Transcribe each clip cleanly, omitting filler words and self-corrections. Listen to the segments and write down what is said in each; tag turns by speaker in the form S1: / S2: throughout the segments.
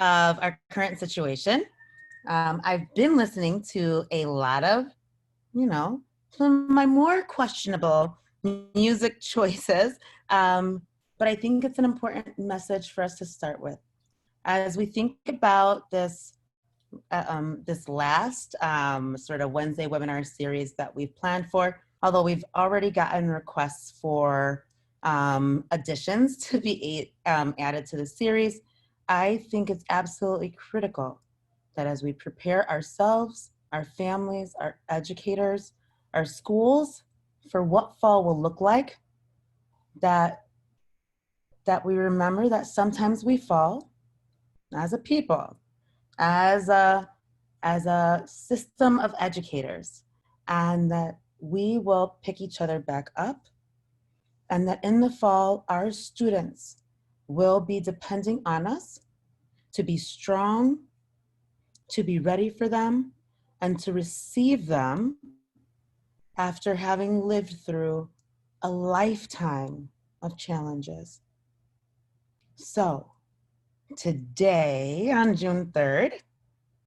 S1: of our current situation. I've been listening to a lot of, some of my more questionable music choices, but I think it's an important message for us to start with. As we think about this last sort of Wednesday webinar series that we've planned for, although we've already gotten requests for additions to be added to the series, I think it's absolutely critical that as we prepare ourselves, our families, our educators, our schools for what fall will look like, that we remember that sometimes we fall as a people, as a system of educators, and that we will pick each other back up, and that in the fall, our students will be depending on us to be strong, to be ready for them, and to receive them after having lived through a lifetime of challenges. So today, on June 3rd,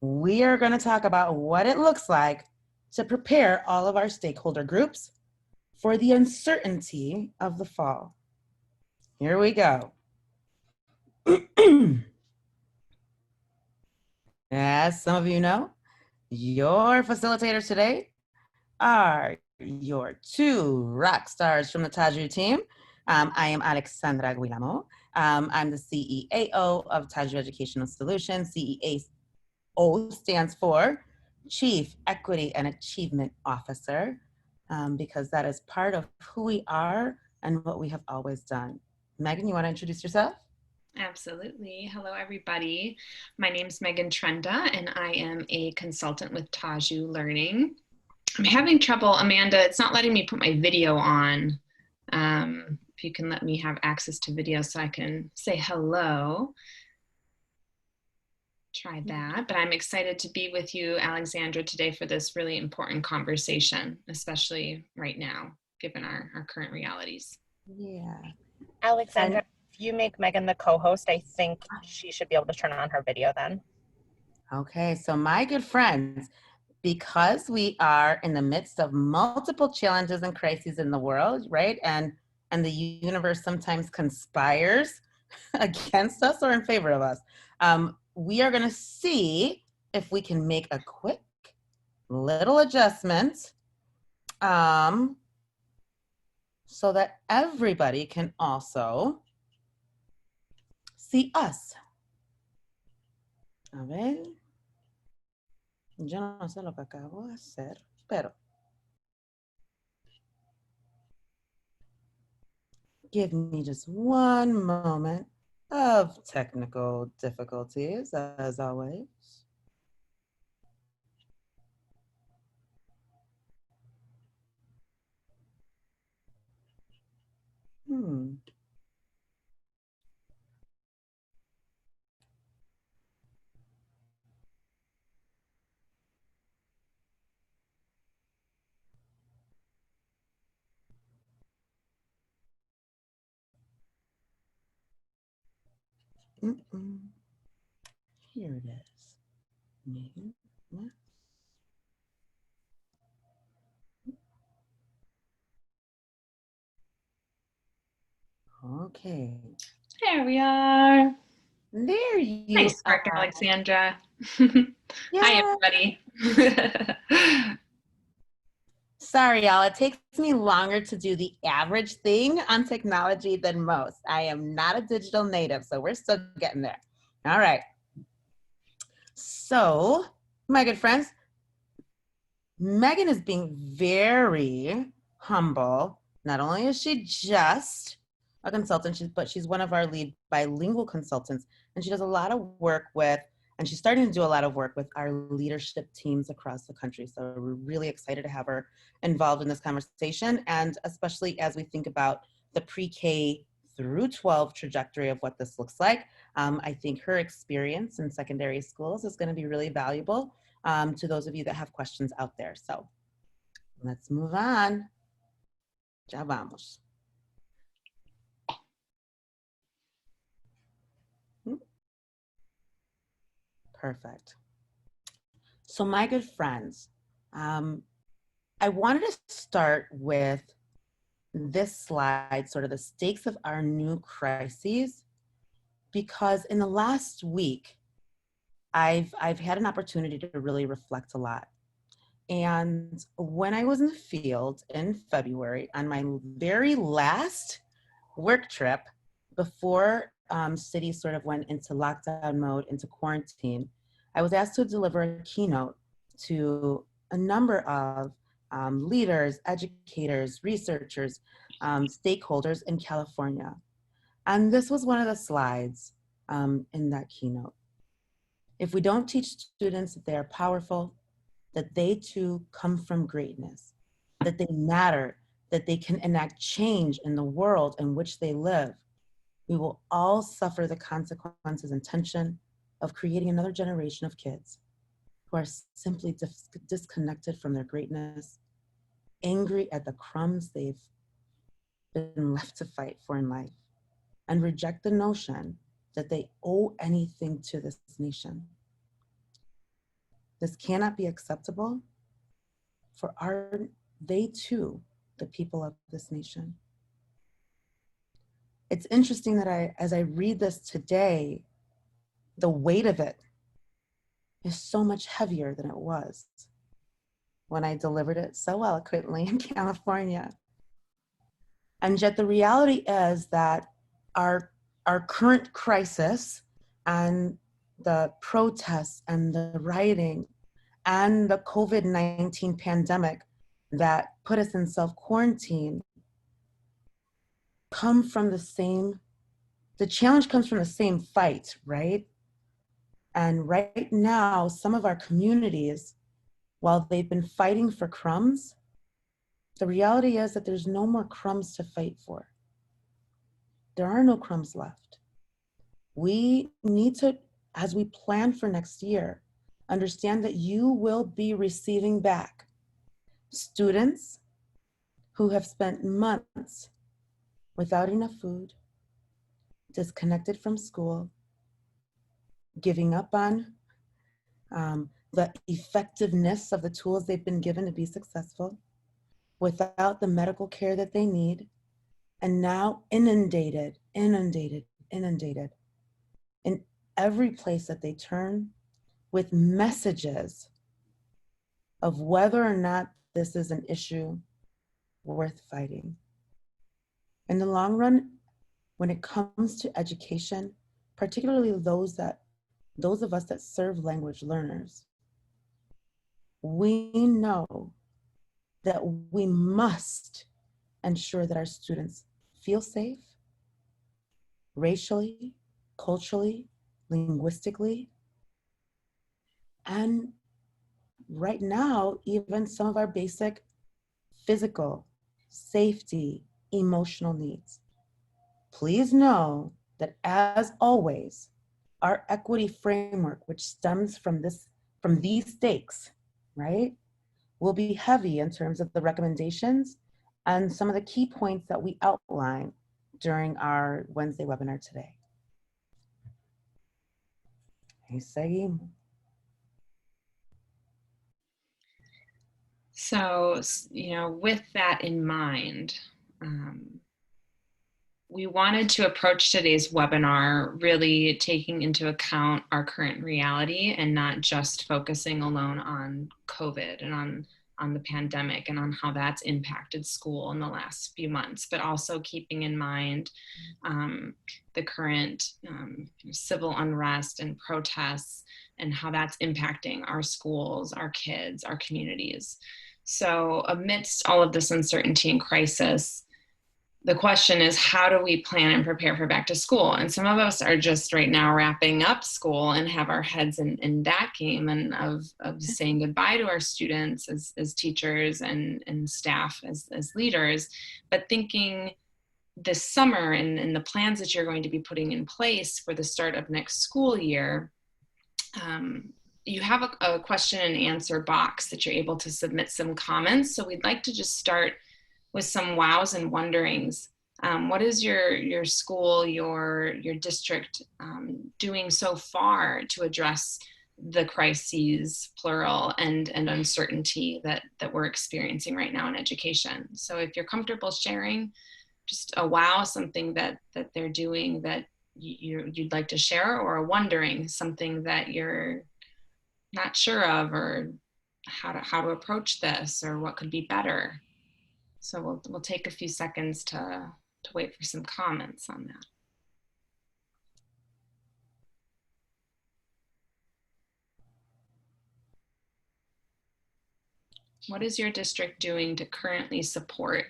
S1: we are going to talk about what it looks like to prepare all of our stakeholder groups for the uncertainty of the fall. Here we go. As some of you know, your facilitators today are your two rock stars from the Taju team. I am Alexandra Guilamo. I'm the CEO of Taju Educational Solutions. CEO stands for Chief Equity and Achievement Officer, because that is part of who we are and what we have always done. Megan, you want to introduce yourself?
S2: Absolutely. Hello, everybody. My name is Megan Trenda, and I am a consultant with Taju Learning. I'm having trouble, Amanda. It's not letting me put my video on. If you can let me have access to video so I can say hello. Try that. But I'm excited to be with you, Alexandra, today for this really important conversation, especially right now, given our current realities.
S1: Yeah.
S3: Alexandra, if you make Megan the co-host, I think she should be able to turn on her video then.
S1: Okay, so my good friends, because we are in the midst of multiple challenges and crises in the world, right? And the universe sometimes conspires against us or in favor of us. We are going to see if we can make a quick little adjustment so that everybody can also see us. A ver. Yo no sé lo que acabo de hacer, pero give me just one moment of technical difficulties, as always. Here it is. Okay.
S2: There we are.
S1: There you
S2: nice work,
S1: are.
S2: Alexandra.
S1: Yeah.
S2: Hi, everybody.
S1: Sorry, y'all. It takes me longer to do the average thing on technology than most. I am not a digital native, so we're still getting there. All right. So, my good friends, Megan is being very humble. Not only is she just a consultant, but she's one of our lead bilingual consultants, and she does a lot of work with, and she's starting to do a lot of work with our leadership teams across the country. So we're really excited to have her involved in this conversation, and especially as we think about the pre-K through 12 trajectory of what this looks like. I think her experience in secondary schools is going to be really valuable to those of you that have questions out there. So let's move on. Ya vamos. Perfect. So my good friends, I wanted to start with this slide, sort of the stakes of our new crises, because in the last week, I've had an opportunity to really reflect a lot. And when I was in the field in February on my very last work trip before cities sort of went into lockdown mode, into quarantine, I was asked to deliver a keynote to a number of leaders, educators, researchers, stakeholders in California. And this was one of the slides in that keynote. If we don't teach students that they are powerful, that they too come from greatness, that they matter, that they can enact change in the world in which they live, we will all suffer the consequences and tension of creating another generation of kids who are simply disconnected from their greatness, angry at the crumbs they've been left to fight for in life, and reject the notion that they owe anything to this nation. This cannot be acceptable for they too, the people of this nation. It's interesting that as I read this today, the weight of it is so much heavier than it was when I delivered it so eloquently in California. And yet the reality is that our current crisis and the protests and the rioting and the COVID-19 pandemic that put us in self-quarantine the challenge comes from the same fight, right? And right now, some of our communities, while they've been fighting for crumbs, the reality is that there's no more crumbs to fight for. There are no crumbs left. We need to, as we plan for next year, understand that you will be receiving back students who have spent months without enough food, disconnected from school, giving up on the effectiveness of the tools they've been given to be successful, without the medical care that they need, and now inundated in every place that they turn with messages of whether or not this is an issue worth fighting. In the long run, when it comes to education, particularly those of us that serve language learners, we know that we must ensure that our students feel safe, racially, culturally, linguistically, and right now, even some of our basic physical, safety, emotional needs. Please know that, as always, our equity framework, which stems from these stakes, right, will be heavy in terms of the recommendations and some of the key points that we outline during our Wednesday webinar today. Hey, seguimos.
S2: So, with that in mind, we wanted to approach today's webinar really taking into account our current reality and not just focusing alone on COVID and on the pandemic and on how that's impacted school in the last few months, but also keeping in mind the current civil unrest and protests and how that's impacting our schools, our kids, our communities. So amidst all of this uncertainty and crisis, the question is, how do we plan and prepare for back to school? And some of us are just right now wrapping up school and have our heads in that game and of saying goodbye to our students as teachers and staff as leaders, but thinking this summer and the plans that you're going to be putting in place for the start of next school year. You have a question and answer box that you're able to submit some comments. So we'd like to just start with some wows and wonderings. What is your school, your district doing so far to address the crises, plural, and uncertainty that we're experiencing right now in education. So if you're comfortable sharing just a wow, something that they're doing that you'd like to share, or a wondering, something that you're not sure of, or how to approach this, or what could be better. So we'll take a few seconds to wait for some comments on that. What is your district doing to currently support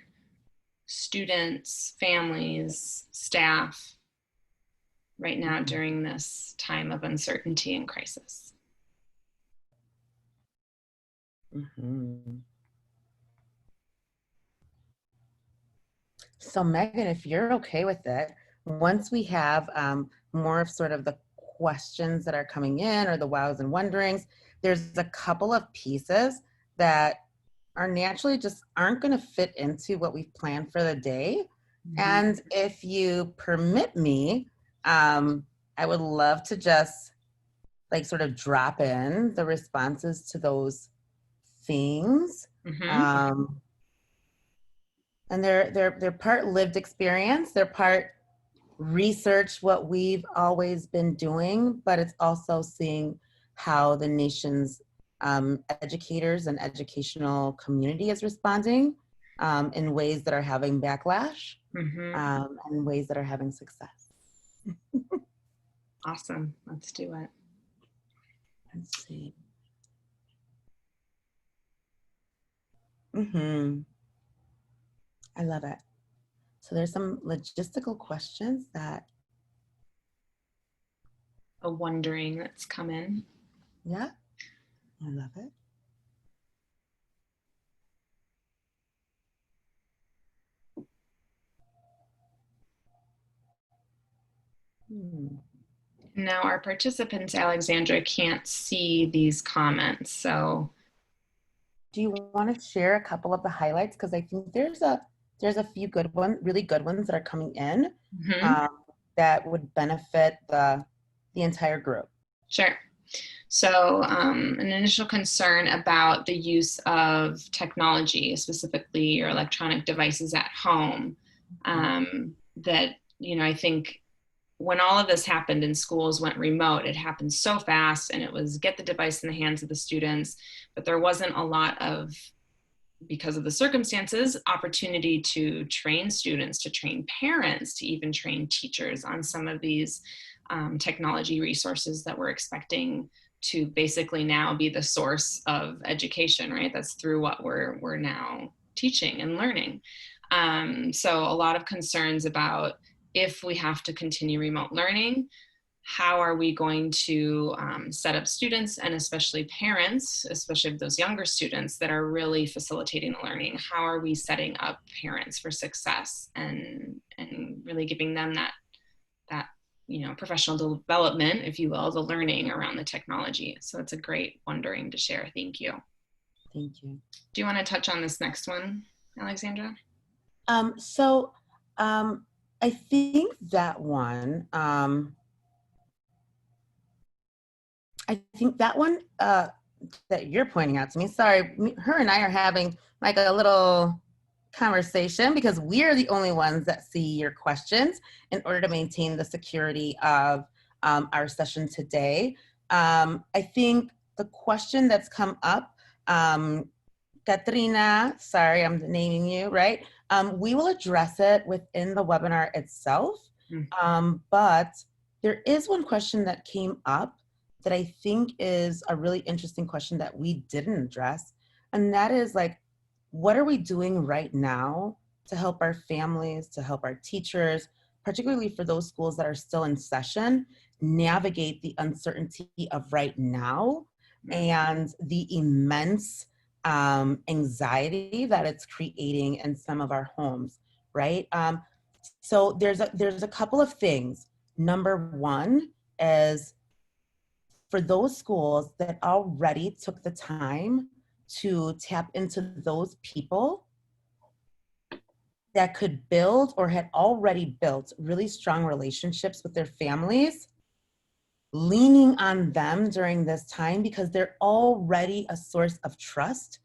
S2: students, families, staff right now during this time of uncertainty and crisis?
S1: Mm-hmm. So Megan, if you're okay with it, once we have more of sort of the questions that are coming in, or the wows and wonderings, there's a couple of pieces that are naturally just aren't going to fit into what we've planned for the day. Mm-hmm. And if you permit me, I would love to just like sort of drop in the responses to those things. Mm-hmm. And they're part lived experience, they're part research, what we've always been doing, but it's also seeing how the nation's educators and educational community is responding in ways that are having backlash, mm-hmm. And ways that are having success.
S2: Awesome. Let's do it.
S1: Let's see. Mm-hmm. I love it. So there's some logistical questions that.
S2: A wondering that's come in.
S1: Yeah, I love it.
S2: Now our participants, Alexandra, can't see these comments, so.
S1: Do you want to share a couple of the highlights? Because I think there's a few good ones, really good ones that are coming in, mm-hmm. That would benefit the entire group.
S2: Sure. So an initial concern about the use of technology, specifically your electronic devices at home, that, you know, I think when all of this happened and schools went remote, it happened so fast, and it was get the device in the hands of the students, but there wasn't a lot of, because of the circumstances, opportunity to train students, to train parents, to even train teachers on some of these technology resources that we're expecting to basically now be the source of education, right? That's through what we're now teaching and learning. So a lot of concerns about if we have to continue remote learning, how are we going to set up students, and especially parents, especially those younger students that are really facilitating the learning? How are we setting up parents for success and really giving them that you know, professional development, if you will, the learning around the technology? So it's a great wondering to share. Thank you.
S1: Thank you.
S2: Do you want to touch on this next one, Alexandra?
S1: I think that one, that you're pointing out to me, sorry, her and I are having like a little conversation because we're the only ones that see your questions in order to maintain the security of our session today. I think the question that's come up, Katrina, sorry, I'm naming you, right? We will address it within the webinar itself, but there is one question that came up that I think is a really interesting question that we didn't address, and that is like, what are we doing right now to help our families, to help our teachers, particularly for those schools that are still in session, navigate the uncertainty of right now and the immense anxiety that it's creating in some of our homes, right? So there's a couple of things. Number one is for those schools that already took the time to tap into those people that could build or had already built really strong relationships with their families, leaning on them during this time because they're already a source of trust,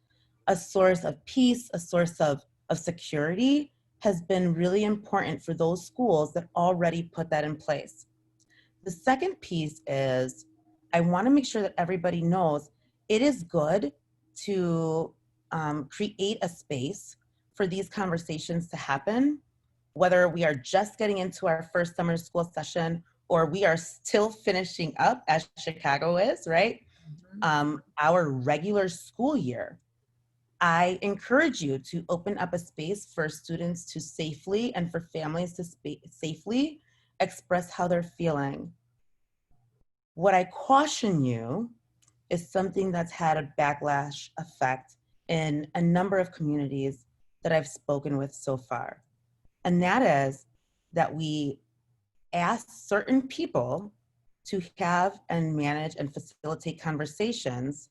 S1: a source of peace, a source of security has been really important for those schools that already put that in place. The second piece is I want to make sure that everybody knows it is good to create a space for these conversations to happen, whether we are just getting into our first summer school session or we are still finishing up, as Chicago is, right? Our regular school year. I encourage you to open up a space for students to safely and for families to safely express how they're feeling. What I caution you is something that's had a backlash effect in a number of communities that I've spoken with so far. And that is that we ask certain people to have and manage and facilitate conversations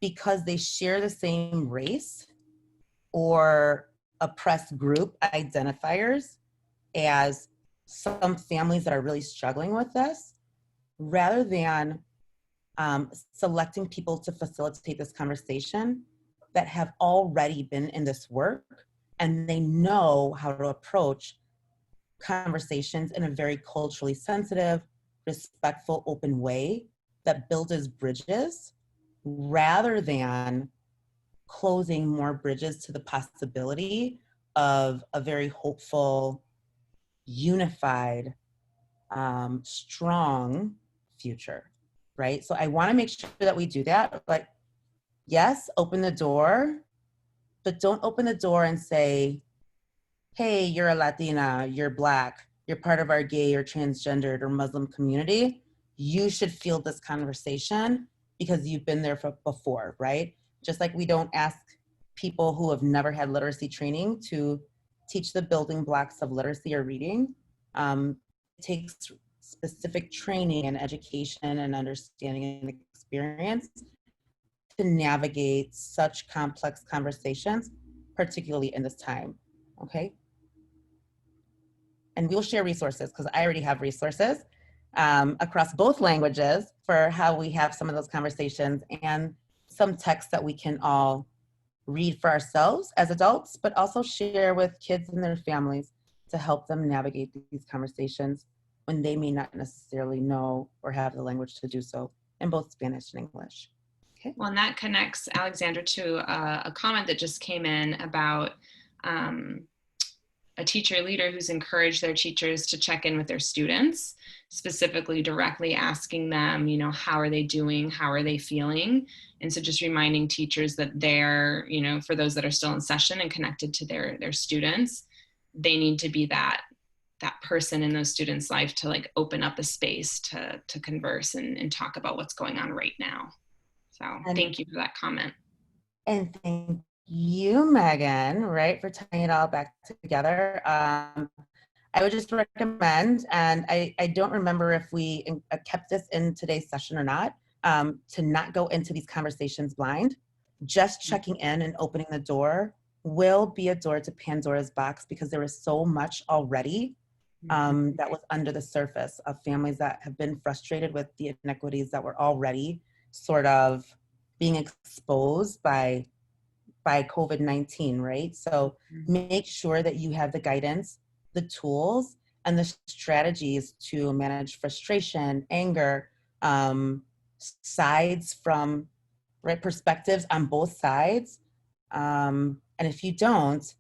S1: because they share the same race or oppressed group identifiers as some families that are really struggling with this, rather than selecting people to facilitate this conversation that have already been in this work and they know how to approach conversations in a very culturally sensitive, respectful, open way that builds bridges rather than closing more bridges to the possibility of a very hopeful, unified, strong future, right? So I want to make sure that we do that. Like, yes, open the door, but don't open the door and say, hey, you're a Latina, you're Black, you're part of our gay or transgendered or Muslim community. You should feel this conversation because you've been there before, right? Just like we don't ask people who have never had literacy training to teach the building blocks of literacy or reading. It takes specific training and education and understanding and experience to navigate such complex conversations, particularly in this time, okay? And we'll share resources because I already have resources across both languages for how we have some of those conversations and some texts that we can all read for ourselves as adults, but also share with kids and their families to help them navigate these conversations when they may not necessarily know or have the language to do so in both Spanish and English. Okay.
S2: Well, and that connects, Alexandra, to a comment that just came in about a teacher leader who's encouraged their teachers to check in with their students, specifically directly asking them, you know, how are they doing? How are they feeling? And so just reminding teachers that they're, you know, for those that are still in session and connected to their students, they need to be that person in those students' life to like open up a space to converse and talk about what's going on right now. So thank you for that comment.
S1: And thank you, Megan, right, for tying it all back together. I would just recommend, and I don't remember if we kept this in today's session or not, to not go into these conversations blind. Just checking in and opening the door will be a door to Pandora's box because there is so much already that was under the surface of families that have been frustrated with the inequities that were already sort of being exposed by COVID-19, right? So make sure that you have the guidance, the tools, and the strategies to manage frustration, anger, sides from, right, perspectives on both sides. And if you don't,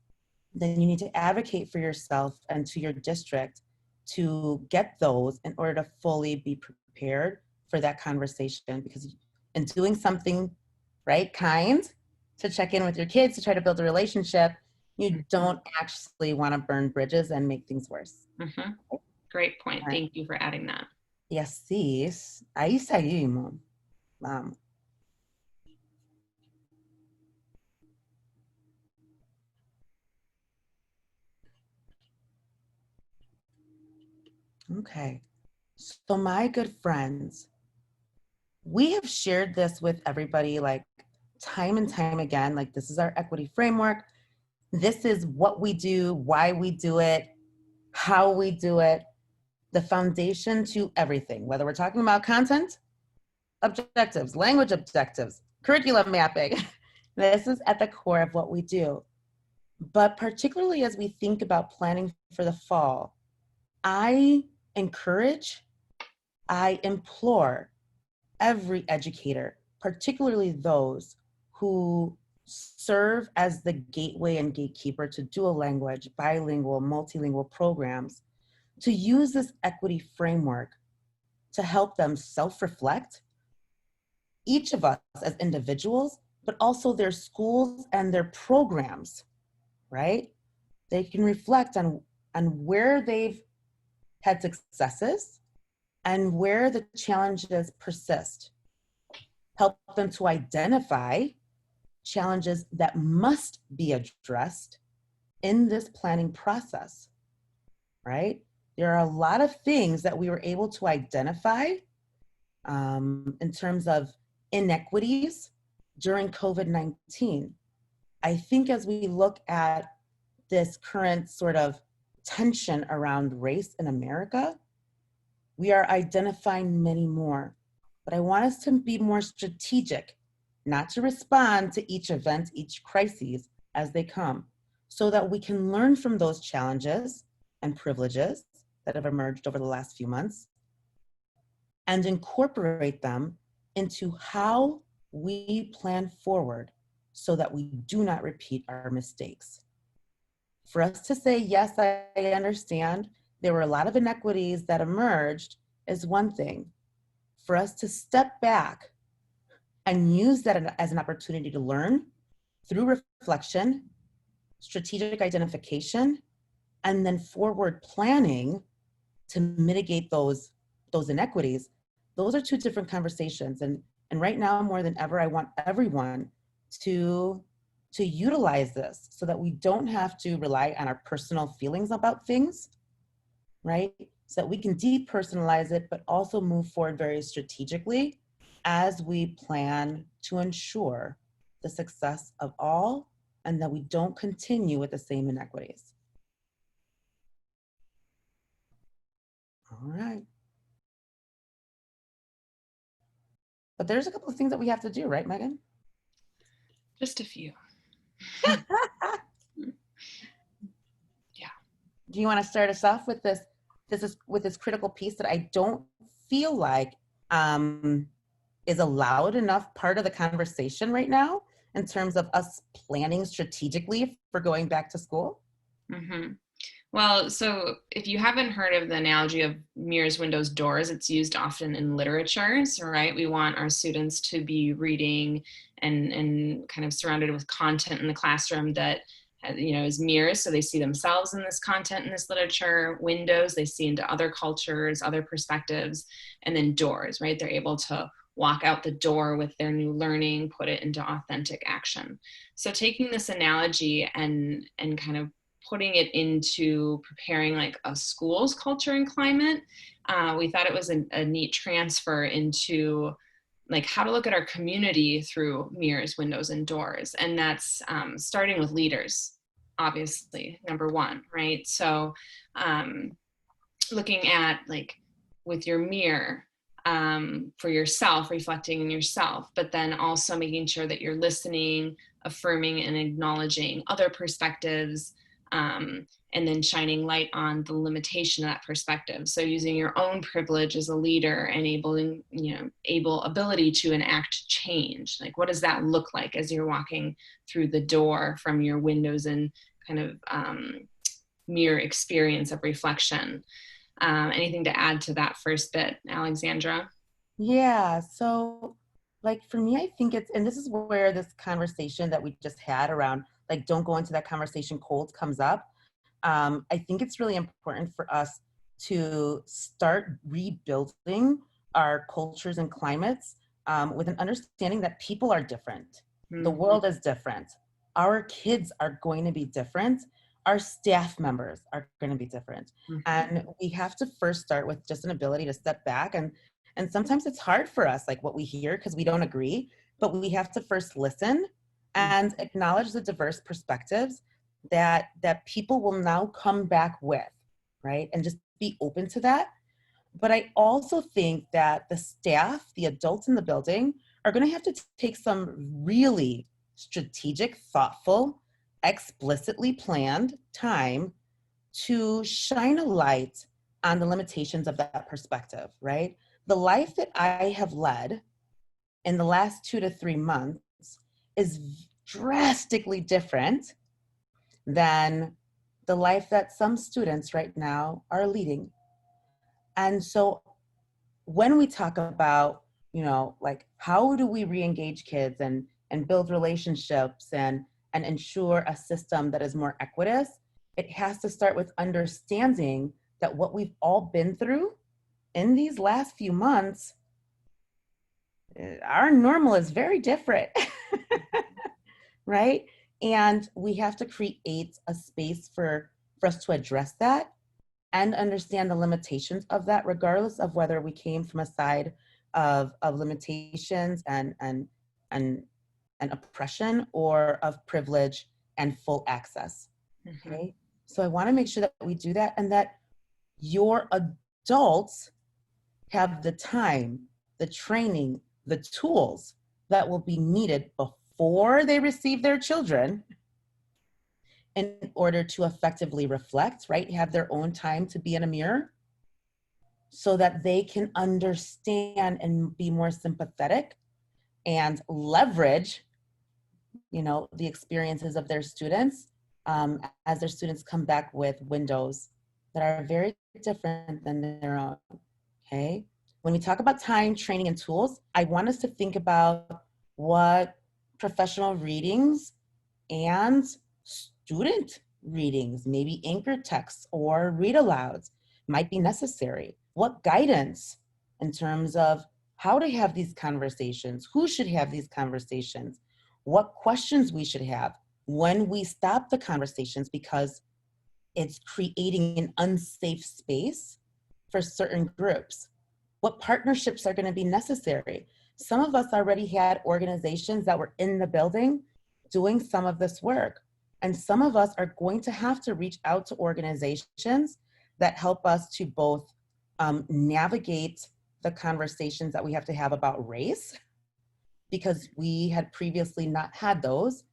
S1: then you need to advocate for yourself and to your district to get those in order to fully be prepared for that conversation. Because in doing something, right, kind, to check in with your kids, to try to build a relationship, you don't actually want to burn bridges and make things worse.
S2: Great point. Right. Thank you for adding that.
S1: Y así es. Ahí seguimos. Vamos. Okay. So my good friends, we have shared this with everybody like time and time again, like this is our equity framework. This is what we do, why we do it, how we do it. the foundation to everything, whether we're talking about content, objectives, language objectives, curriculum mapping. This is at the core of what we do. But particularly as we think about planning for the fall, I encourage, I implore every educator, particularly those who serve as the gateway and gatekeeper to dual language, bilingual, multilingual programs, to use this equity framework to help them self-reflect, each of us as individuals, but also their schools and their programs, right? They can reflect on where they've had successes and where the challenges persist. Help them to identify challenges that must be addressed in this planning process, right? There are a lot of things that we were able to identify in terms of inequities during COVID-19. I think as we look at this current sort of tension around race in America, we are identifying many more. But I want us to be more strategic, not to respond to each event, each crises as they come, so that we can learn from those challenges and privileges that have emerged over the last few months and incorporate them into how we plan forward so that we do not repeat our mistakes. For us to say, yes, I understand there were a lot of inequities that emerged is one thing. For us to step back and use that as an opportunity to learn through reflection, strategic identification, and then forward planning to mitigate those inequities, those are two different conversations. And right now, more than ever, I want everyone to utilize this so that we don't have to rely on our personal feelings about things, right? So that we can depersonalize it, but also move forward very strategically as we plan to ensure the success of all and that we don't continue with the same inequities. All right. But there's a couple of things that we have to do, right, Megan?
S2: Just a few. Yeah.
S1: Do you want to start us off with this critical piece that I don't feel like is a loud enough part of the conversation right now in terms of us planning strategically for going back to school?
S2: Mm-hmm. Well, so if you haven't heard of the analogy of mirrors, windows, doors, it's used often in literature. So, right, we want our students to be reading and kind of surrounded with content in the classroom that, you know, is mirrors. So they see themselves in this content, in this literature. Windows, they see into other cultures, other perspectives, and then doors, right? They're able to walk out the door with their new learning, put it into authentic action. So taking this analogy and kind of putting it into preparing like a school's culture and climate, we thought it was a neat transfer into like how to look at our community through mirrors, windows, and doors. And that's starting with leaders, obviously, number one, right? So looking at like with your mirror for yourself, reflecting in yourself, but then also making sure that you're listening, affirming and acknowledging other perspectives, and then shining light on the limitation of that perspective. So using your own privilege as a leader, enabling, ability to enact change. Like, what does that look like as you're walking through the door from your windows and kind of mirror experience of reflection? Anything to add to that first bit, Alexandra?
S1: Yeah, so like for me, I think and this is where this conversation that we just had around like, don't go into that conversation cold comes up. I think it's really important for us to start rebuilding our cultures and climates with an understanding that people are different. Mm-hmm. The world is different. Our kids are going to be different. Our staff members are going to be different. Mm-hmm. And we have to first start with just an ability to step back. And sometimes it's hard for us, like what we hear, because we don't agree, but we have to first listen and acknowledge the diverse perspectives that people will now come back with, right? And just be open to that But I also think that the staff, the adults in the building, are going to have to take some really strategic, thoughtful, explicitly planned time to shine a light on the limitations of that perspective, right? The life that I have led in the last 2 to 3 months is drastically different than the life that some students right now are leading. And so when we talk about, like how do we re-engage kids and build relationships and ensure a system that is more equitous, it has to start with understanding that what we've all been through in these last few months, our normal is very different, right? And we have to create a space for us to address that and understand the limitations of that, regardless of whether we came from a side of limitations and oppression, or of privilege and full access. Okay. So I want to make sure that we do that, and that your adults have the time, the training, the tools that will be needed before they receive their children in order to effectively reflect, right? Have their own time to be in a mirror so that they can understand and be more sympathetic and leverage, the experiences of their students as their students come back with windows that are very different than their own, okay? When we talk about time, training, and tools, I want us to think about what professional readings and student readings, maybe anchor texts or read alouds, might be necessary. What guidance in terms of how to have these conversations, who should have these conversations, what questions we should have when we stop the conversations because it's creating an unsafe space for certain groups. What partnerships are going to be necessary? Some of us already had organizations that were in the building doing some of this work. And some of us are going to have to reach out to organizations that help us to both navigate the conversations that we have to have about race, because we had previously not had those.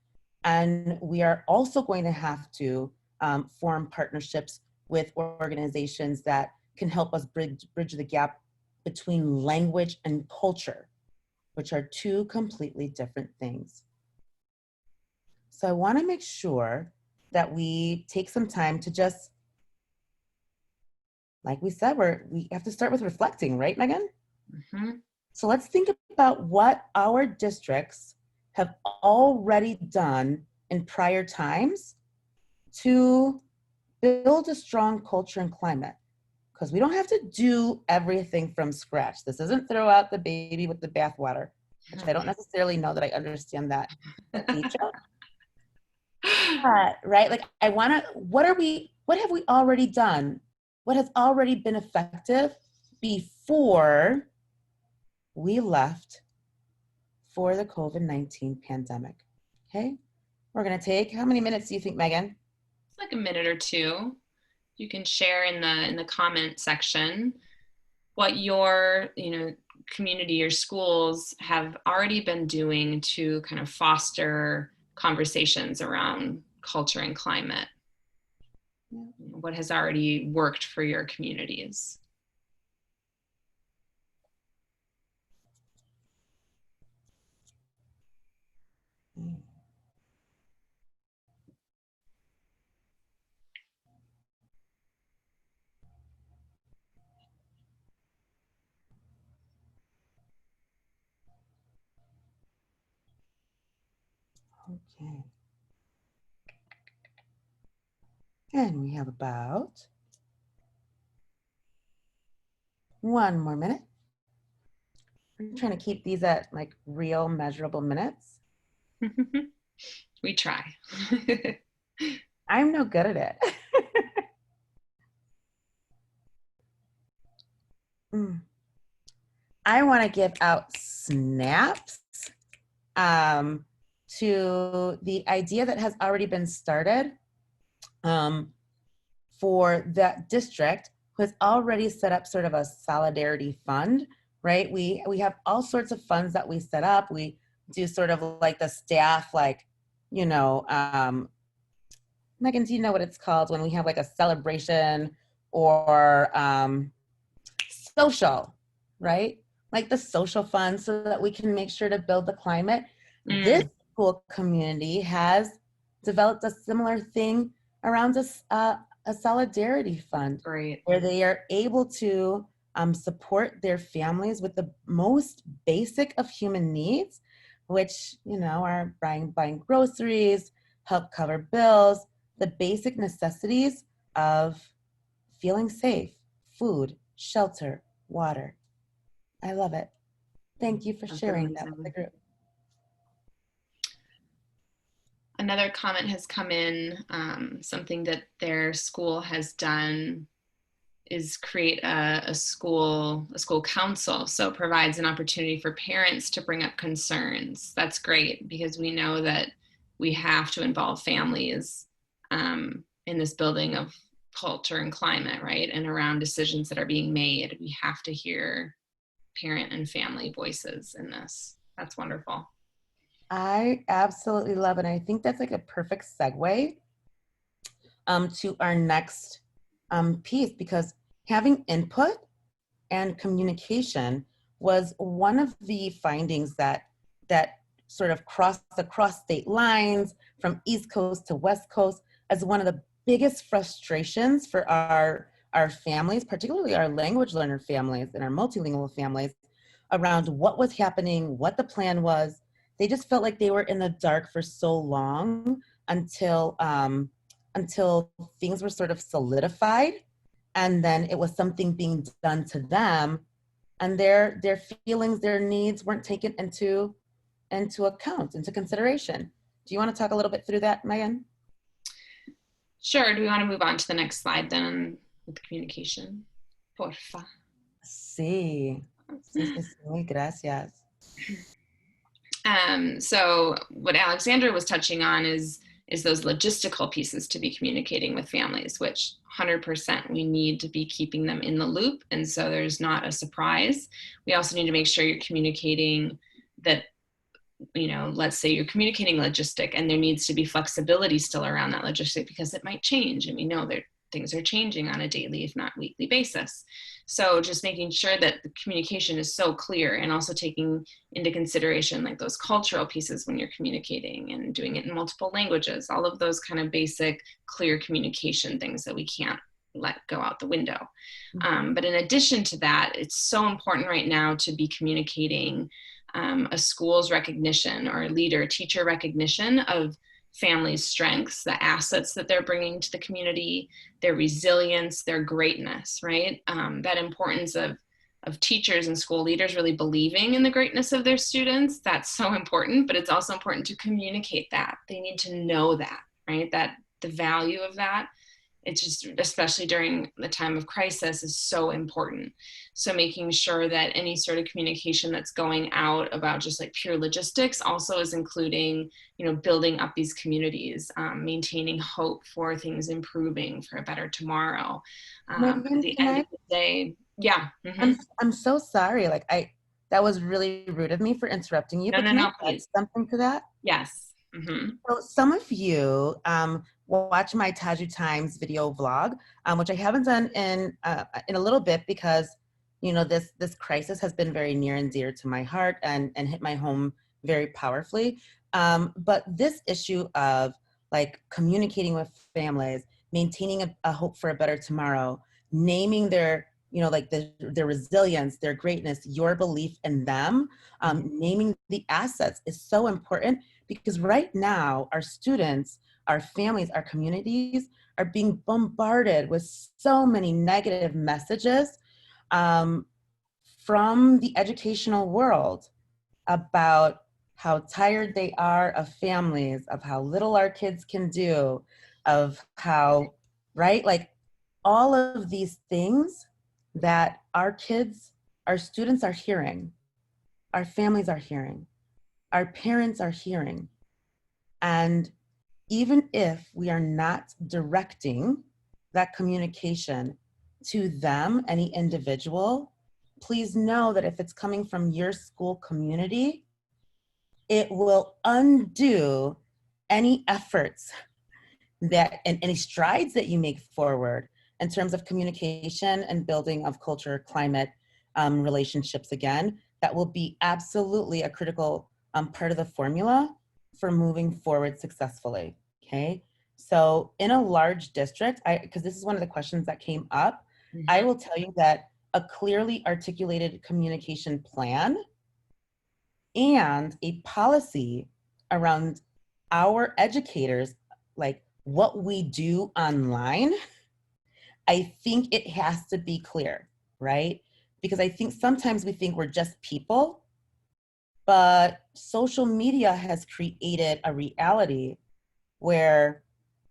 S1: And we are also going to have to form partnerships with organizations that can help us bridge the gap between language and culture, which are two completely different things. So I want to make sure that we take some time to just, like we said, we have to start with reflecting, right, Megan?
S2: Mm-hmm.
S1: So let's think about what our districts have already done in prior times to build a strong culture and climate. Because we don't have to do everything from scratch. This isn't throw out the baby with the bathwater, which I don't necessarily know that I understand that feature. Right? Like I want to, what have we already done? What has already been effective before we left for the COVID-19 pandemic? Okay. We're going to take, how many minutes do you think, Megan?
S2: It's like a minute or two. You can share in the comment section what your community or schools have already been doing to kind of foster conversations around culture and climate. Yeah. What has already worked for your communities?
S1: Okay. And we have about 1 more minute. We're trying to keep these at like real measurable minutes.
S2: We try.
S1: I'm no good at it. I want to give out snaps to the idea that has already been started for that district who has already set up sort of a solidarity fund, right? We have all sorts of funds that we set up. We do sort of like the staff, like, you know, Megan, do you know what it's called when we have like a celebration or social, right? Like the social fund, so that we can make sure to build the climate. This school community has developed a similar thing around a solidarity fund.
S2: Great.
S1: Where they are able to support their families with the most basic of human needs, which, you know, are buying groceries, help cover bills, the basic necessities of feeling safe, food, shelter, water. I love it. Thank you for
S2: That's
S1: sharing that with
S2: amazing.
S1: the group.
S2: Another comment has come in, something that their school has done is create a school council. So it provides an opportunity for parents to bring up concerns. That's great, because we know that we have to involve families in this building of culture and climate, right? And around decisions that are being made, we have to hear parent and family voices in this. That's wonderful.
S1: I absolutely love it. And I think that's like a perfect segue to our next piece, because having input and communication was one of the findings that sort of crossed across state lines from East Coast to West Coast as one of the biggest frustrations for our families, particularly our language learner families and our multilingual families, around what was happening, what the plan was. They just felt like they were in the dark for so long until things were sort of solidified, and then it was something being done to them, and their feelings, their needs weren't taken into account, into consideration. Do you want to talk a little bit through that, Megan?
S2: Sure. Do we want to move on to the next slide then with communication? Porfa.
S1: Sí. Sí, muy gracias.
S2: So what Alexandra was touching on is those logistical pieces to be communicating with families, which 100% we need to be keeping them in the loop. And so there's not a surprise. We also need to make sure you're communicating that, you know, let's say you're communicating logistic, and there needs to be flexibility still around that logistic, because it might change. And we know that things are changing on a daily, if not weekly basis. So just making sure that the communication is so clear, and also taking into consideration like those cultural pieces when you're communicating, and doing it in multiple languages, all of those kind of basic clear communication things that we can't let go out the window. But in addition to that, it's so important right now to be communicating a school's recognition, or a leader, teacher recognition of families' strengths, the assets that they're bringing to the community, their resilience, their greatness, right? That importance of teachers and school leaders really believing in the greatness of their students, that's so important, but it's also important to communicate that. They need to know that, right? That the value of that, it's just, especially during the time of crisis, is so important. So making sure that any sort of communication that's going out about just like pure logistics also is including, you know, building up these communities, maintaining hope for things improving for a better tomorrow.
S1: Megan,
S2: at the end of the day, yeah.
S1: I'm so sorry. Like that was really rude of me for interrupting you.
S2: No,
S1: but
S2: no,
S1: can
S2: no,
S1: I add
S2: please.
S1: something to that?
S2: Yes.
S1: So some of you watch my Taju Times video vlog, which I haven't done in a little bit, because, you know, this crisis has been very near and dear to my heart, and hit my home very powerfully. But this issue of like communicating with families, maintaining a hope for a better tomorrow, naming their, you know, like their resilience, their greatness, your belief in them, naming the assets is so important, because right now our students, our families, our communities are being bombarded with so many negative messages from the educational world about how tired they are of families, of how little our kids can do, of how, right, like all of these things that our kids, our students are hearing, our families are hearing, our parents are hearing. And even if we are not directing that communication to them, any individual, please know that if it's coming from your school community, it will undo any efforts that and any strides that you make forward in terms of communication and building of culture, climate, relationships again. That will be absolutely a critical part of the formula for moving forward successfully, okay? So in a large district, because this is one of the questions that came up, I will tell you that a clearly articulated communication plan and a policy around our educators, like what we do online, I think it has to be clear, right? Because I think sometimes we think we're just people, but social media has created a reality where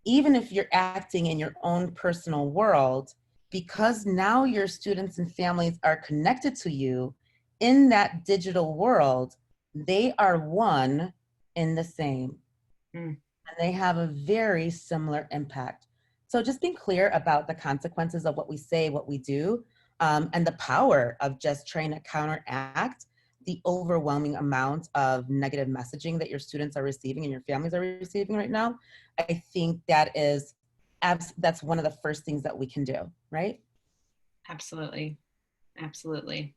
S1: even if you're acting in your own personal world, because now your students and families are connected to you in that digital world, they are one in the same. And they have a very similar impact. So just being clear about the consequences of what we say, what we do, and the power of just trying to counteract the overwhelming amount of negative messaging that your students are receiving and your families are receiving right now. I think that's one of the first things that we can do, right?
S2: Absolutely. Absolutely.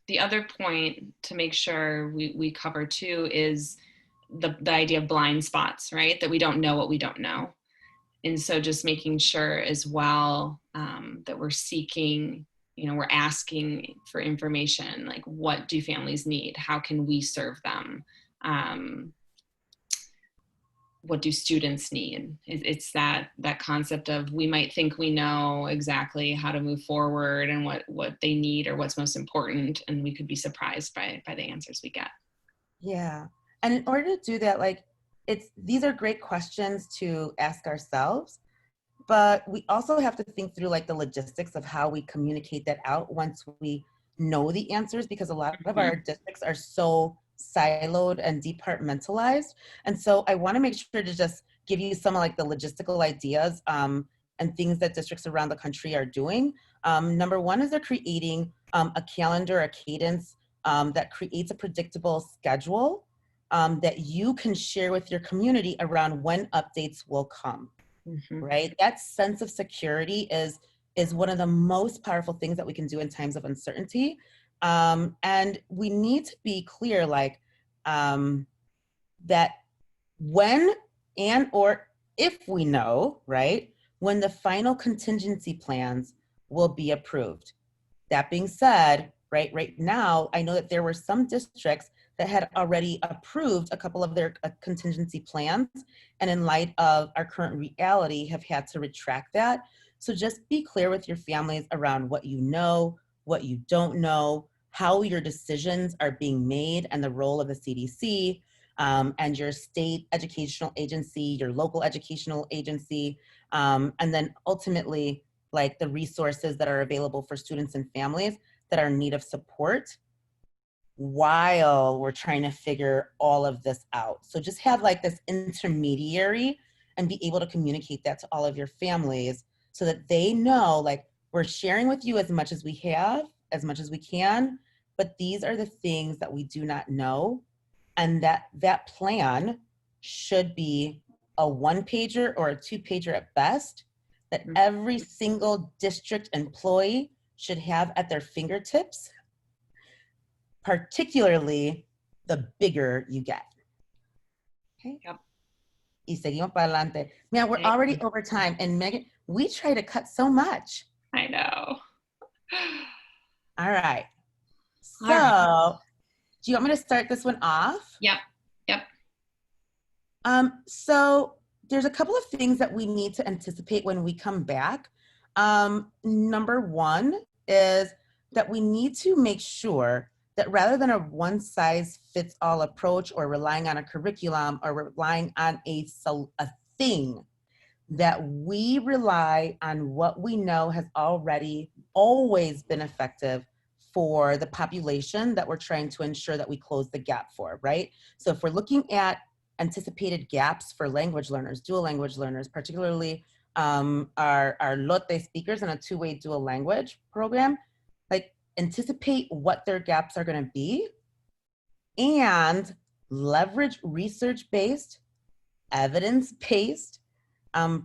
S2: The other point to make sure we cover too is the idea of blind spots, right? That we don't know what we don't know. And so just making sure as well that we're seeking, we're asking for information, like what do families need? How can we serve them? What do students need? It's that concept of we might think we know exactly how to move forward and what they need or what's most important, and we could be surprised by the answers we get.
S1: Yeah, and in order to do that, like these are great questions to ask ourselves, but we also have to think through like the logistics of how we communicate that out once we know the answers, because a lot of our districts are so siloed and departmentalized. And so I want to make sure to just give you some of like the logistical ideas and things that districts around the country are doing. Number one is they're creating a calendar, a cadence that creates a predictable schedule that you can share with your community around when updates will come. Right? That sense of security is one of the most powerful things that we can do in times of uncertainty. And we need to be clear, like that when and or if we know, right, when the final contingency plans will be approved. That being said, right now, I know that there were some districts that had already approved a couple of their contingency plans, and in light of our current reality have had to retract that. So just be clear with your families around what you know, what you don't know, how your decisions are being made, and the role of the CDC and your state educational agency, your local educational agency, and then ultimately like the resources that are available for students and families that are in need of support while we're trying to figure all of this out. So just have like this intermediary and be able to communicate that to all of your families so that they know, like, we're sharing with you as much as we have, as much as we can, but these are the things that we do not know. And that plan should be a 1-pager or a 2-pager at best that every single district employee should have at their fingertips, particularly the bigger you get. Okay.
S2: Yep.
S1: Y seguimos para adelante. Man, we're already over time. And Megan, we try to cut so much.
S2: I know.
S1: All right. So, do you want me to start this one off?
S2: Yep.
S1: So there's a couple of things that we need to anticipate when we come back. Number one is that we need to make sure that rather than a one-size-fits-all approach or relying on a curriculum or relying on a thing, that we rely on what we know has already always been effective for the population that we're trying to ensure that we close the gap for, right? So if we're looking at anticipated gaps for language learners, dual language learners, particularly our Lotte speakers in a two-way dual language program, like anticipate what their gaps are going to be and leverage research-based, evidence-based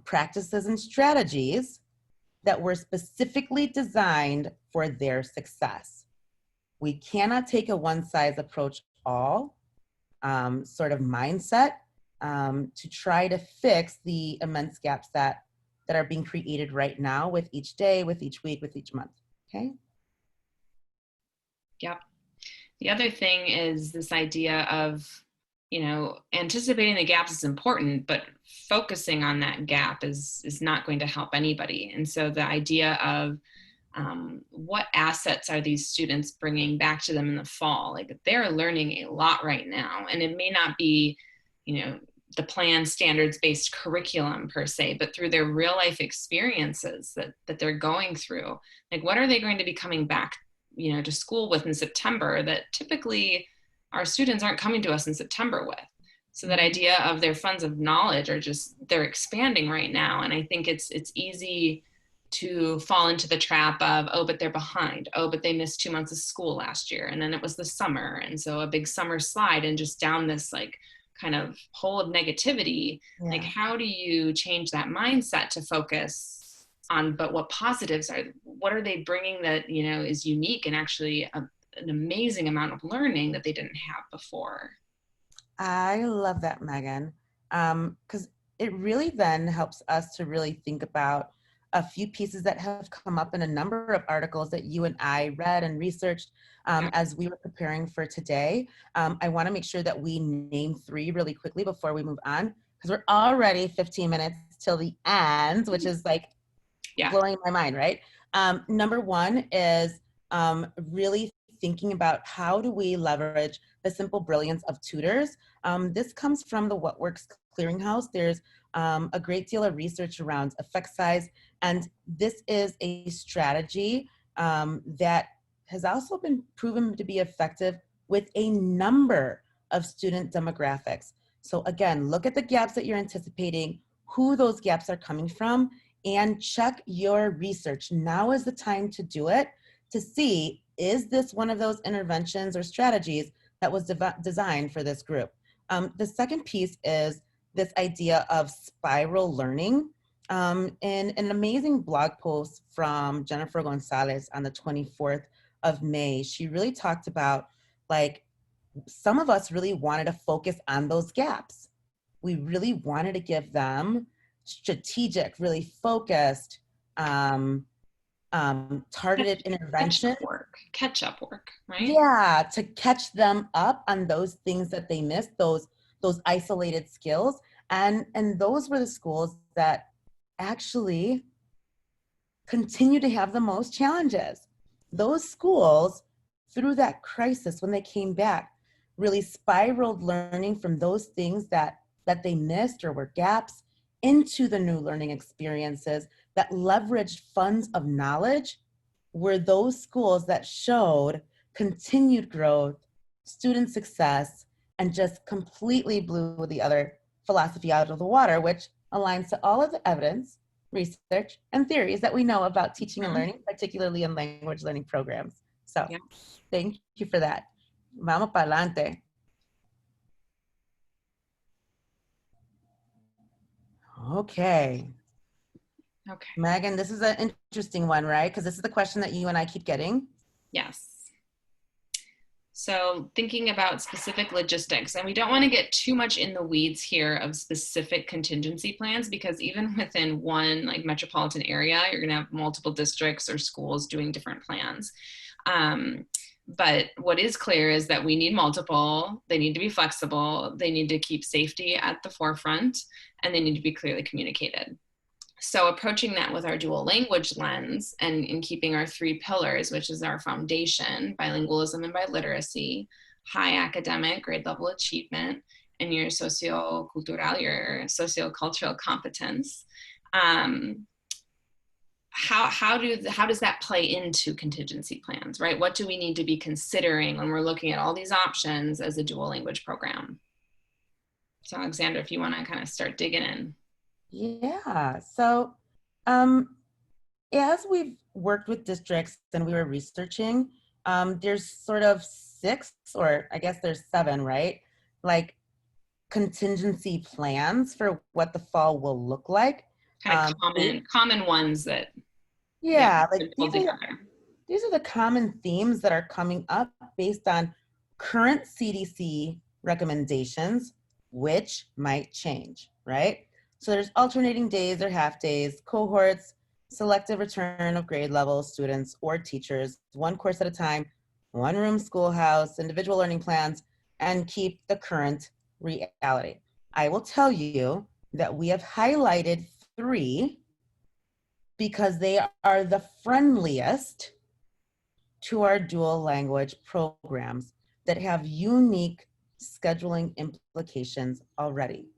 S1: practices and strategies that were specifically designed for their success. We cannot take a one-size-approach-all sort of mindset to try to fix the immense gaps that are being created right now with each day, with each week, with each month, okay?
S2: Yep. The other thing is this idea of, you know, anticipating the gaps is important, but focusing on that gap is not going to help anybody. And so the idea of what assets are these students bringing back to them in the fall? Like they're learning a lot right now, and it may not be, you know, the plan standards-based curriculum per se, but through their real life experiences that they're going through. Like what are they going to be coming back, you know, to school with in September that typically our students aren't coming to us in September with? So that idea of their funds of knowledge are just, they're expanding right now. And I think it's easy to fall into the trap of, oh, but they're behind. Oh, but they missed 2 months of school last year. And then it was the summer. And so a big summer slide and just down this like kind of hole of negativity. Yeah. Like, how do you change that mindset to focus on, but what positives are, what are they bringing that, you know, is unique and actually an amazing amount of learning that they didn't have before?
S1: I love that, Megan, because it really then helps us to really think about a few pieces that have come up in a number of articles that you and I read and researched as we were preparing for today. I want to make sure that we name 3 really quickly before we move on, because we're already 15 minutes till the end, which is like blowing my mind, right? Number 1 is really thinking about how do we leverage the simple brilliance of tutors. This comes from the What Works Clearinghouse. There's a great deal of research around effect size, and this is a strategy that has also been proven to be effective with a number of student demographics. So again, look at the gaps that you're anticipating, who those gaps are coming from, and check your research. Now is the time to do it, to see, is this one of those interventions or strategies that was designed for this group? The second piece is this idea of spiral learning. In an amazing blog post from Jennifer Gonzalez on the 24th of May, she really talked about, like, some of us really wanted to focus on those gaps. We really wanted to give them strategic, really focused, targeted intervention.
S2: Catch-up work, right?
S1: Yeah, to catch them up on those things that they missed, those isolated skills. And those were the schools that actually continue to have the most challenges. Those schools, through that crisis, when they came back, really spiraled learning from those things that they missed or were gaps into the new learning experiences that leveraged funds of knowledge, were those schools that showed continued growth, student success, and just completely blew the other philosophy out of the water, which aligns to all of the evidence, research, and theories that we know about teaching and learning, particularly in language learning programs. So thank you for that. Vamos pa'lante. Okay. Megan, this is an interesting one, right? Because this is the question that you and I keep getting.
S2: Yes. So thinking about specific logistics, and we don't want to get too much in the weeds here of specific contingency plans, because even within one like metropolitan area, you're going to have multiple districts or schools doing different plans. But what is clear is that we need multiple, they need to be flexible, they need to keep safety at the forefront, and they need to be clearly communicated. So approaching that with our dual language lens and in keeping our 3 pillars, which is our foundation, bilingualism and biliteracy, high academic grade level achievement, and your socio-cultural, your socio-cultural competence, how does that play into contingency plans, right? What do we need to be considering when we're looking at all these options as a dual language program? So Alexandra, if you want to kind of start digging in.
S1: Yeah, so As we've worked with districts and we were researching, there's sort of 6, or I guess there's 7, right? Like contingency plans for what the fall will look like.
S2: Kind of common ones that
S1: Yeah,
S2: have
S1: like
S2: been pulled together.
S1: these are the common themes that are coming up based on current CDC recommendations, which might change, right? So there's alternating days or half days, cohorts, selective return of grade level students or teachers, one course at a time, one room schoolhouse, individual learning plans, and keep the current reality. I will tell you that we have highlighted 3 because they are the friendliest to our dual language programs that have unique scheduling implications already.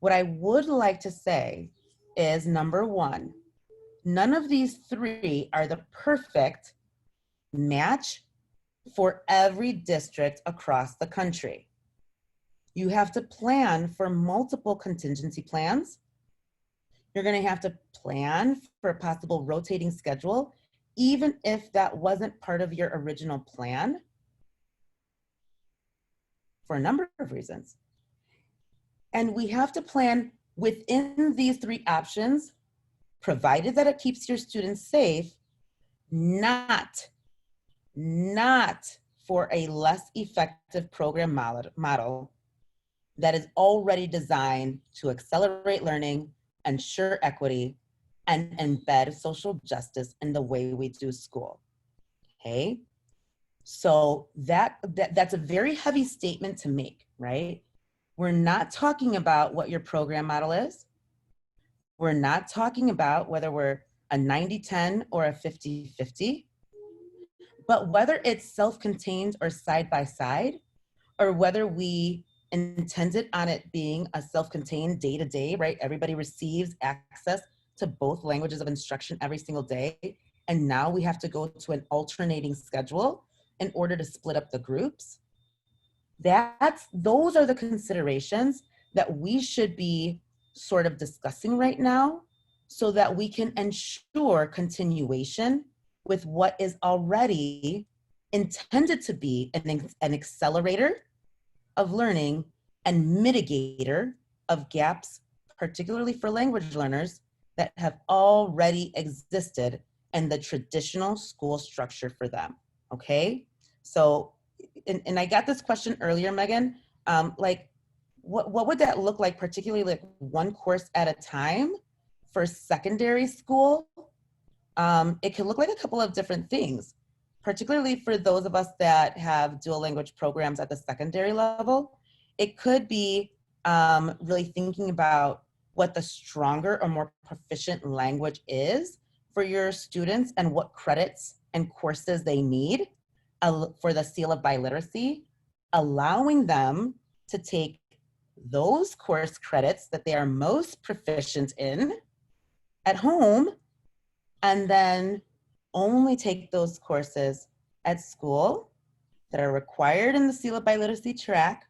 S1: What I would like to say is, number 1, none of these 3 are the perfect match for every district across the country. You have to plan for multiple contingency plans. You're going to have to plan for a possible rotating schedule, even if that wasn't part of your original plan, for a number of reasons. And we have to plan within these 3 options, provided that it keeps your students safe, not for a less effective program model that is already designed to accelerate learning, ensure equity, and embed social justice in the way we do school. Okay? So that's a very heavy statement to make, right? We're not talking about what your program model is. We're not talking about whether we're a 90-10 or a 50-50, but whether it's self-contained or side-by-side, or whether we intended on it being a self-contained day-to-day, right? Everybody receives access to both languages of instruction every single day. And now we have to go to an alternating schedule in order to split up the groups. Those are the considerations that we should be sort of discussing right now so that we can ensure continuation with what is already intended to be an accelerator of learning and mitigator of gaps, particularly for language learners that have already existed in the traditional school structure for them, okay? So, and I got this question earlier, Megan, like, what would that look like, particularly like one course at a time for secondary school? It can look like a couple of different things, particularly for those of us that have dual language programs at the secondary level. It could be really thinking about what the stronger or more proficient language is for your students and what credits and courses they need for the seal of biliteracy, allowing them to take those course credits that they are most proficient in at home, and then only take those courses at school that are required in the seal of biliteracy track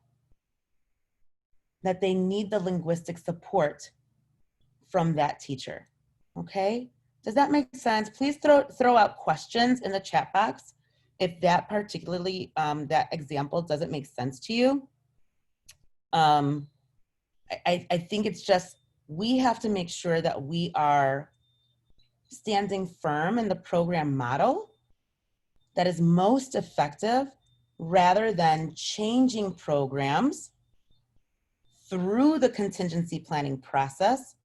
S1: that they need the linguistic support from that teacher, okay? Does that make sense? Please throw out questions in the chat box if that particularly, that example doesn't make sense to you. I think it's just, we have to make sure that we are standing firm in the program model that is most effective rather than changing programs through the contingency planning process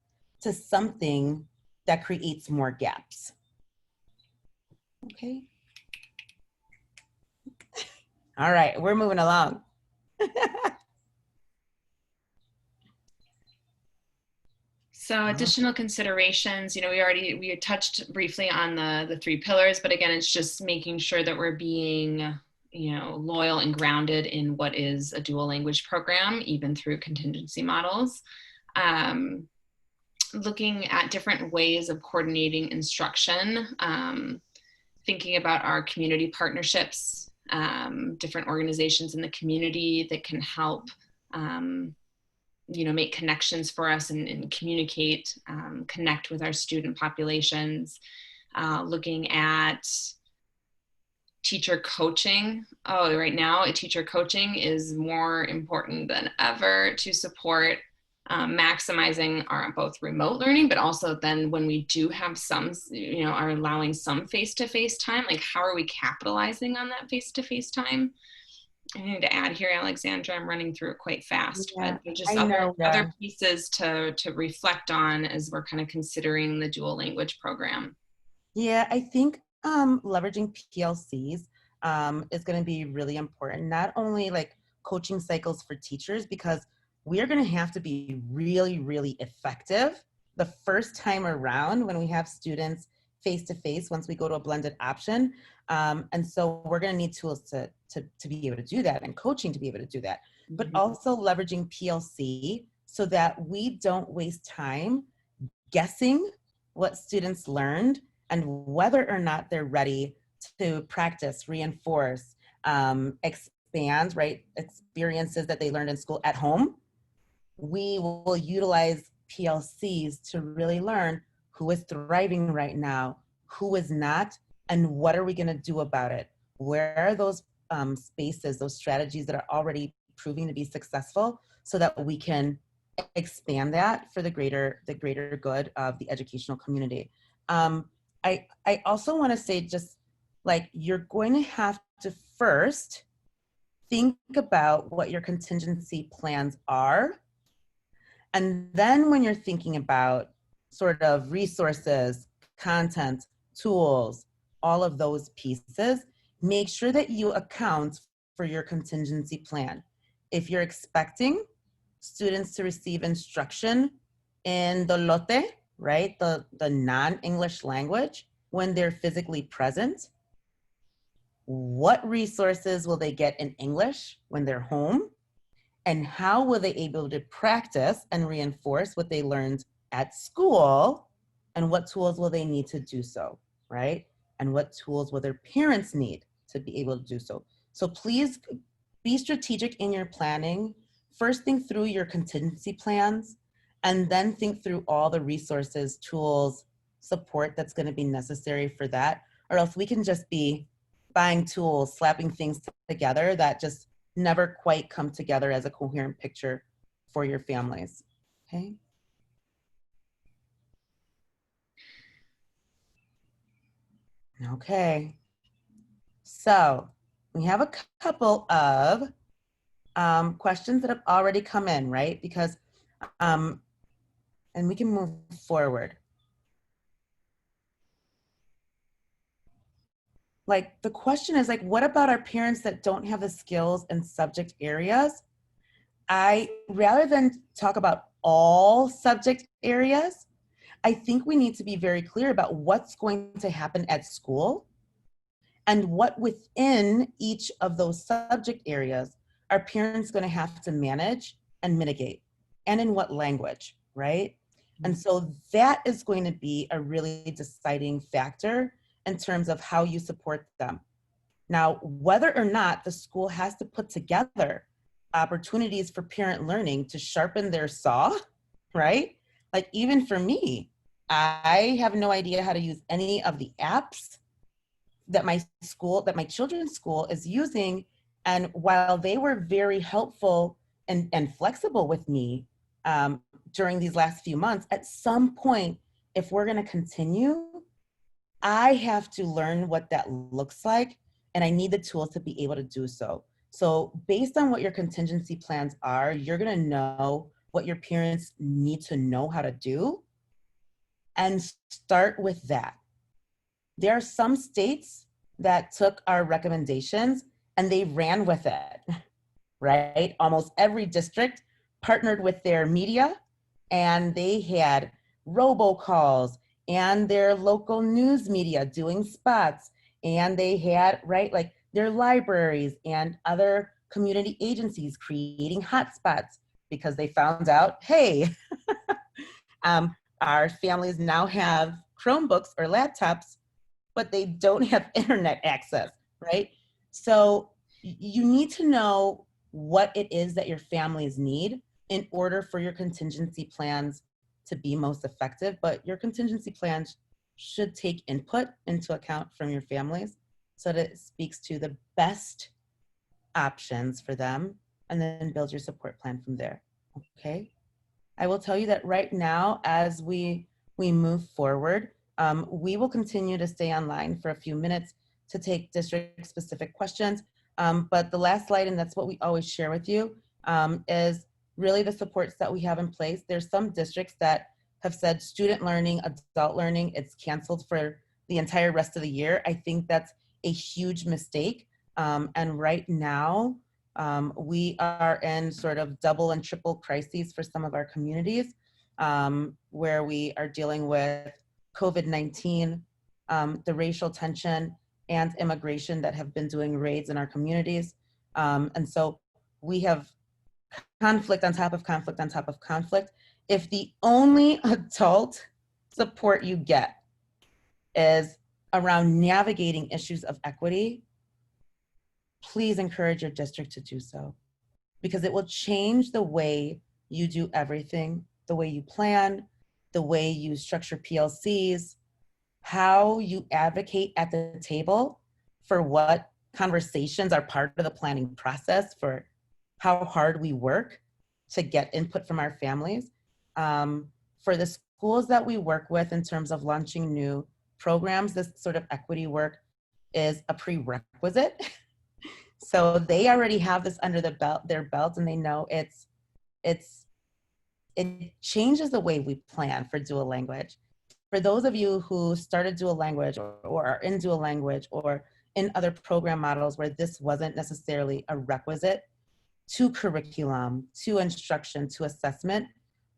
S1: to something that creates more gaps. Okay. All right, we're moving along.
S2: So additional considerations, you know, we had touched briefly on the 3 pillars, but again, it's just making sure that we're being, you know, loyal and grounded in what is a dual language program, even through contingency models. Looking at different ways of coordinating instruction, thinking about our community partnerships, different organizations in the community that can help make connections for us and communicate, connect with our student populations, looking at teacher coaching. Oh, right now, teacher coaching is more important than ever to support maximizing our both remote learning, but also then when we do have some, are allowing some face-to-face time, like how are we capitalizing on that face-to-face time? I need to add here, Alexandra, I'm running through it quite fast, but there's just other pieces to reflect on as we're kind of considering the dual language program.
S1: Yeah, I think leveraging PLCs is going to be really important, not only like coaching cycles for teachers, because we are going to have to be really, really effective the first time around when we have students face-to-face once we go to a blended option. And so we're going to need tools to be able to do that, and coaching to be able to do that, but also leveraging PLC so that we don't waste time guessing what students learned and whether or not they're ready to practice, reinforce, expand, right, experiences that they learned in school at home. We will utilize PLCs to really learn who is thriving right now, who is not, and what are we going to do about it? Where are those spaces, those strategies that are already proving to be successful, so that we can expand that for the greater good of the educational community. I also want to say, just like, you're going to have to first think about what your contingency plans are. And then when you're thinking about sort of resources, content, tools, all of those pieces, make sure that you account for your contingency plan. If you're expecting students to receive instruction in the lote, right, the non-English language, when they're physically present, what resources will they get in English when they're home? And how will they be able to practice and reinforce what they learned at school? And what tools will they need to do so, right? And what tools will their parents need to be able to do so? So please be strategic in your planning. First, think through your contingency plans, and then think through all the resources, tools, support that's going to be necessary for that. Or else we can just be buying tools, slapping things together that just never quite come together as a coherent picture for your families. Okay. Okay. So we have a couple of questions that have already come in, right? Because, and we can move forward. Like, the question is like, what about our parents that don't have the skills in subject areas? Rather than talk about all subject areas, I think we need to be very clear about what's going to happen at school and what within each of those subject areas are parents going to have to manage and mitigate, and in what language, right? And so that is going to be a really deciding factor in terms of how you support them. Now, whether or not the school has to put together opportunities for parent learning to sharpen their saw, right? Like, even for me, I have no idea how to use any of the apps that my children's school is using. And while they were very helpful and flexible with me during these last few months, at some point, if we're going to continue, I have to learn what that looks like, and I need the tools to be able to do so. So based on what your contingency plans are, you're going to know what your parents need to know how to do, and start with that. There are some states that took our recommendations and they ran with it, right? Almost every district partnered with their media, and they had robocalls and their local news media doing spots, and they had, right, like their libraries and other community agencies creating hotspots, because they found out, hey, our families now have Chromebooks or laptops, but they don't have internet access, right? So you need to know what it is that your families need in order for your contingency plans to be most effective, but your contingency plans should take input into account from your families so that it speaks to the best options for them, and then build your support plan from there, okay? I will tell you that right now, as we move forward, we will continue to stay online for a few minutes to take district-specific questions. But the last slide, and that's what we always share with you, is really the supports that we have in place. There's some districts that have said student learning, adult learning, it's canceled for the entire rest of the year. I think that's a huge mistake. And right now, we are in sort of double and triple crises for some of our communities, where we are dealing with COVID-19, the racial tension, and immigration that have been doing raids in our communities. And so we have conflict on top of conflict on top of conflict. If the only adult support you get is around navigating issues of equity, please encourage your district to do so, because it will change the way you do everything, the way you plan, the way you structure PLCs, how you advocate at the table for what conversations are part of the planning process, for how hard we work to get input from our families. For the schools that we work with in terms of launching new programs, this sort of equity work is a prerequisite. So they already have this under their belt, and they know it changes the way we plan for dual language. For those of you who started dual language or are in dual language or in other program models where this wasn't necessarily a requisite to curriculum, to instruction, to assessment,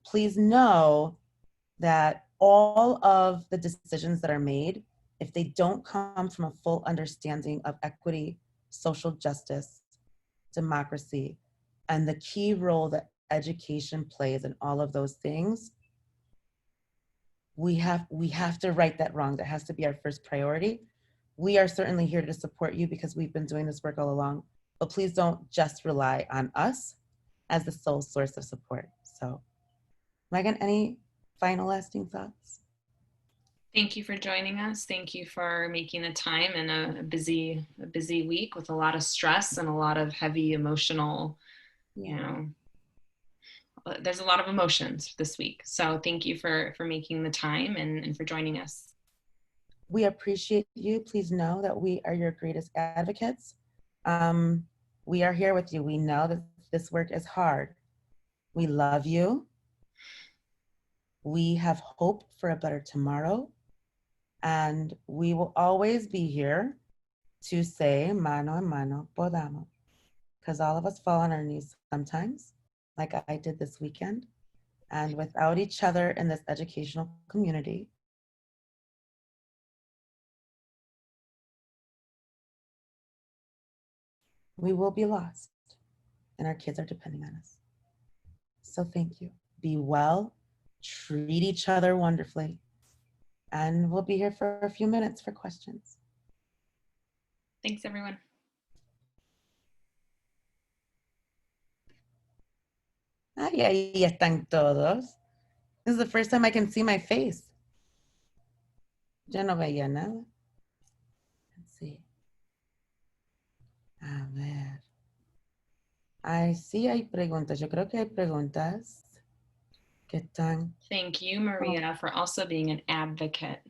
S1: please know that all of the decisions that are made, if they don't come from a full understanding of equity, social justice, democracy, and the key role that education plays in all of those things, we have to right that wrong. That has to be our first priority. We are certainly here to support you because we've been doing this work all along, but please don't just rely on us as the sole source of support. So, Megan, any final lasting thoughts?
S2: Thank you for joining us. Thank you for making the time in a busy week with a lot of stress and a lot of heavy emotional, there's a lot of emotions this week. So thank you for making the time and for joining us.
S1: We appreciate you. Please know that we are your greatest advocates. We are here with you. We know that this work is hard. We love you. We have hope for a better tomorrow. And we will always be here to say, mano a mano podamos. Because all of us fall on our knees sometimes, like I did this weekend. And without each other in this educational community, we will be lost. And our kids are depending on us. So thank you. Be well, treat each other wonderfully. And we'll be here for a few minutes for questions.
S2: Thanks, everyone.
S1: Ay, ahí están todos. This is the first time I can see my face. Yo no veía nada. Let's see. A ver. Ay, sí hay preguntas. Yo creo que hay preguntas que están.
S2: Thank you, Maria, for also being an advocate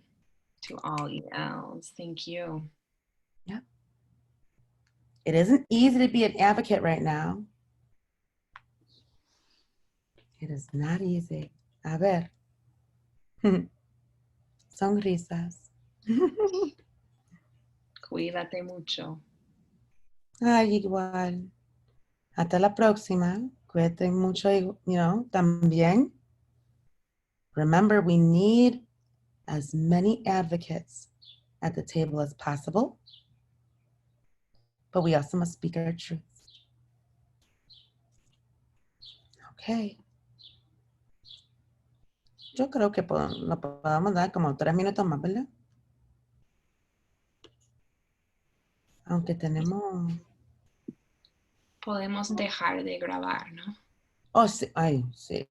S2: to all ELs. Thank you.
S1: Yep. It isn't easy to be an advocate right now. It is not easy. A ver. Sonrisas.
S2: Cuídate mucho.
S1: Ay, igual. Hasta la próxima. Cuídate mucho, también. Remember, we need as many advocates at the table as possible, but we also must speak our truth. Okay. Yo creo que lo podamos dar como 3 minutos más, ¿verdad? Aunque tenemos...
S2: Podemos dejar de grabar, ¿no?
S1: Oh, sí, ay, sí.